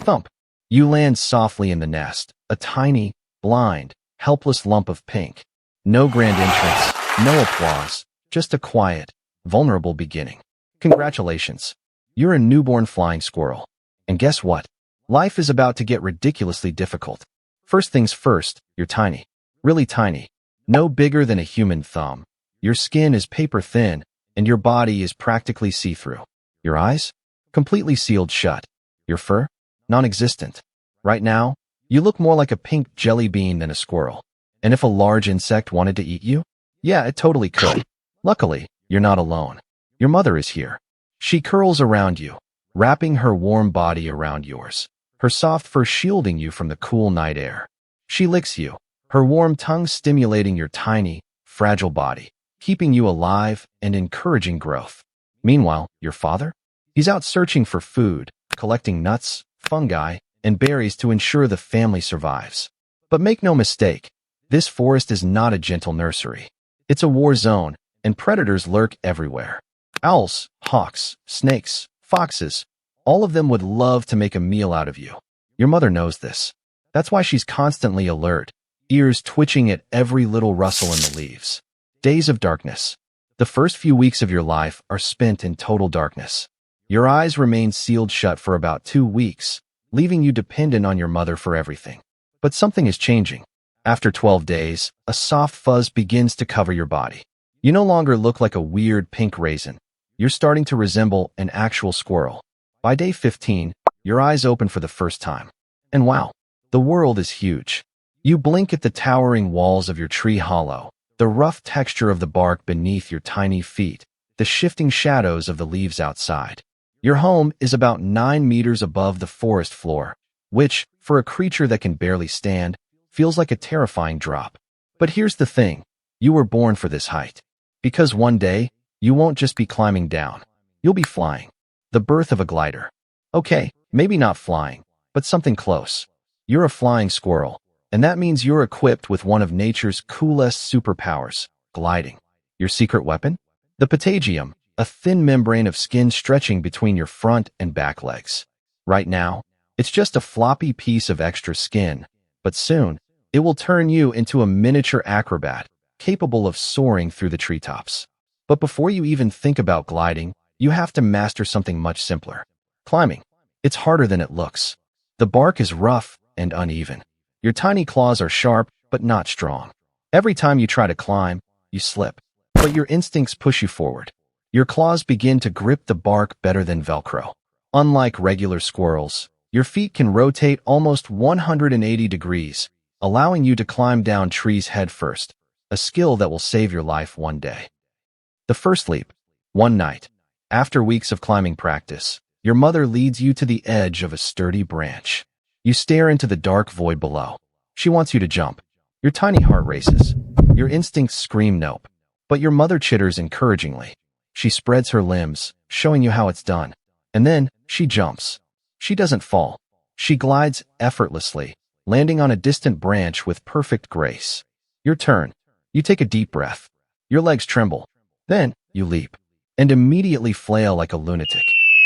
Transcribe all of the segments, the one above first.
Thump! You land softly in the nest, a tiny, blind, helpless lump of pink. No grand entrance, no applause, just a quiet, vulnerable beginning. Congratulations. You're a newborn flying squirrel. And guess what? Life is about to get ridiculously difficult. First things first, you're tiny. Really tiny. No bigger than a human thumb. Your skin is paper thin, and your body is practically see-through. Your eyes? Completely sealed shut. Your fur? Non-existent. Right now, you look more like a pink jelly bean than a squirrel. And if a large insect wanted to eat you? Yeah, it totally could. Luckily, you're not alone. Your mother is here. She curls around you, wrapping her warm body around yours, her soft fur shielding you from the cool night air. She licks you, her warm tongue stimulating your tiny, fragile body, keeping you alive and encouraging growth. Meanwhile, your father? He's out searching for food, collecting nuts, fungi, and berries to ensure the family survives. But make no mistake, this forest is not a gentle nursery. It's a war zone, and predators lurk everywhere. Owls, hawks, snakes, foxes, all of them would love to make a meal out of you. Your mother knows this. That's why she's constantly alert, ears twitching at every little rustle in the leaves. Days of darkness. The first few weeks of your life are spent in total darkness. Your eyes remain sealed shut for about 2 weeks, leaving you dependent on your mother for everything. But something is changing. After 12 days, a soft fuzz begins to cover your body. You no longer look like a weird pink raisin. You're starting to resemble an actual squirrel. By day 15, your eyes open for the first time. And wow, the world is huge. You blink at the towering walls of your tree hollow, the rough texture of the bark beneath your tiny feet, the shifting shadows of the leaves outside. Your home is about 9 meters above the forest floor, which, for a creature that can barely stand, feels like a terrifying drop. But here's the thing, you were born for this height. Because one day, you won't just be climbing down. You'll be flying. The birth of a glider. Okay, maybe not flying, but something close. You're a flying squirrel, and that means you're equipped with one of nature's coolest superpowers, gliding. Your secret weapon? The patagium, a thin membrane of skin stretching between your front and back legs. Right now, it's just a floppy piece of extra skin, but soon, it will turn you into a miniature acrobat, capable of soaring through the treetops. But before you even think about gliding, you have to master something much simpler. Climbing. It's harder than it looks. The bark is rough and uneven. Your tiny claws are sharp, but not strong. Every time you try to climb, you slip. But your instincts push you forward. Your claws begin to grip the bark better than Velcro. Unlike regular squirrels, your feet can rotate almost 180 degrees, allowing you to climb down trees headfirst, a skill that will save your life one day. The first leap. One night, after weeks of climbing practice, your mother leads you to the edge of a sturdy branch. You stare into the dark void below. She wants you to jump. Your tiny heart races. Your instincts scream nope. But your mother chitters encouragingly. She spreads her limbs, showing you how it's done. And then, she jumps. She doesn't fall. She glides effortlessly, landing on a distant branch with perfect grace. Your turn. You take a deep breath. Your legs tremble. Then, you leap. And immediately flail like a lunatic.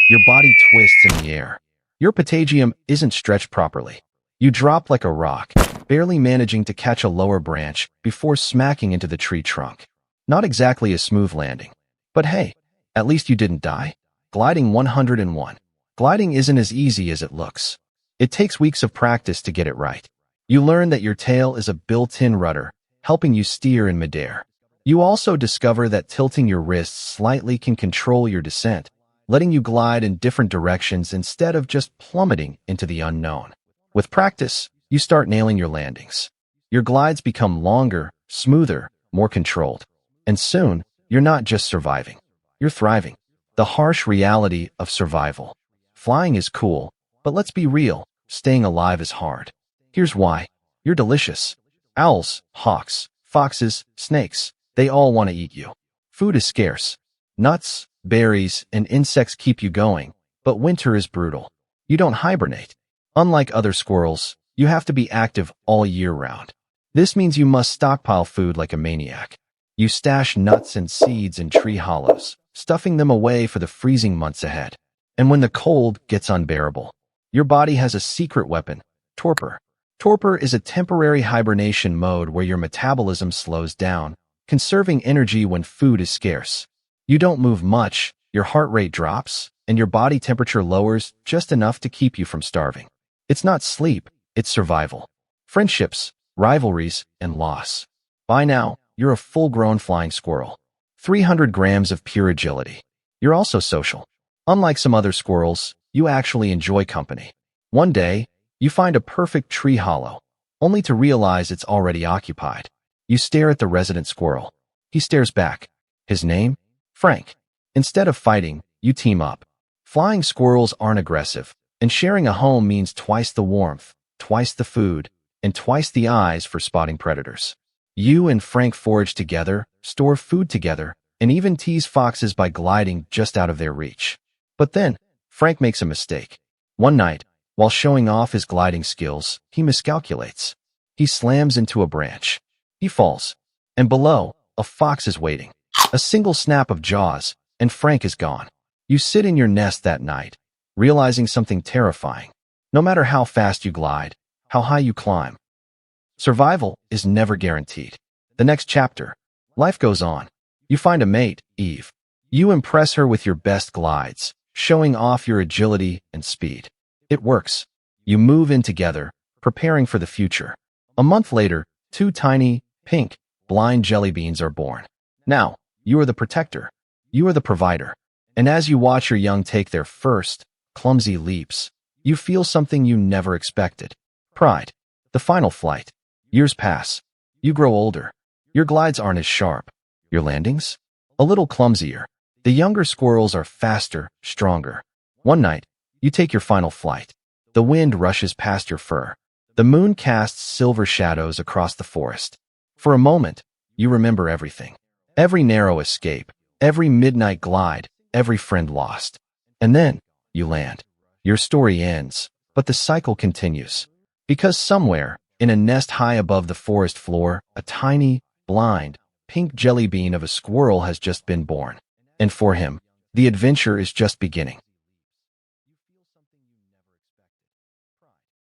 Your body twists in the air. Your patagium isn't stretched properly. You drop like a rock, barely managing to catch a lower branch before smacking into the tree trunk. Not exactly a smooth landing. But hey, at least you didn't die. Gliding 101. Gliding isn't as easy as it looks. It takes weeks of practice to get it right. You learn that your tail is a built-in rudder, helping you steer in midair. You also discover that tilting your wrists slightly can control your descent, letting you glide in different directions instead of just plummeting into the unknown. With practice, you start nailing your landings. Your glides become longer, smoother, more controlled. And soon, you're not just surviving. You're thriving. The harsh reality of survival. Flying is cool, but let's be real, staying alive is hard. Here's why. You're delicious. Owls, hawks, foxes, snakes, they all want to eat you. Food is scarce. Nuts, berries, and insects keep you going, but winter is brutal. You don't hibernate. Unlike other squirrels, you have to be active all year round. This means you must stockpile food like a maniac. You stash nuts and seeds in tree hollows, stuffing them away for the freezing months ahead. And when the cold gets unbearable, Your body has a secret weapon, torpor. Torpor is a temporary hibernation mode where your metabolism slows down, conserving energy when food is scarce. You don't move much, your heart rate drops, and your body temperature lowers just enough to keep you from starving. It's not sleep, it's survival. Friendships, rivalries, and loss. By now, you're a full-grown flying squirrel. 300 grams of pure agility. You're also social. Unlike some other squirrels, you actually enjoy company. One day, you find a perfect tree hollow, only to realize it's already occupied. You stare at the resident squirrel. He stares back. His name? Frank. Instead of fighting, you team up. Flying squirrels aren't aggressive, and sharing a home means twice the warmth, twice the food, and twice the eyes for spotting predators. You and Frank forage together, store food together, and even tease foxes by gliding just out of their reach. But then, Frank makes a mistake. One night, while showing off his gliding skills, he miscalculates. He slams into a branch. He falls. And below, a fox is waiting. A single snap of jaws, and Frank is gone. You sit in your nest that night, realizing something terrifying. No matter how fast you glide, how high you climb, survival is never guaranteed. The next chapter. Life goes on. You find a mate, Eve. You impress her with your best glides, showing off your agility and speed. It works. You move in together, preparing for the future. A month later, 2 tiny, pink, blind jelly beans are born. Now, you are the protector. You are the provider. And as you watch your young take their first, clumsy leaps, you feel something you never expected. Pride. The final flight. Years pass. You grow older. Your glides aren't as sharp. Your landings? A little clumsier. The younger squirrels are faster, stronger. One night, you take your final flight. The wind rushes past your fur. The moon casts silver shadows across the forest. For a moment, you remember everything. Every narrow escape, every midnight glide, every friend lost. And then, you land. Your story ends, but the cycle continues. Because somewhere, in a nest high above the forest floor, a tiny, blind, pink jelly bean of a squirrel has just been born. And for him, the adventure is just beginning.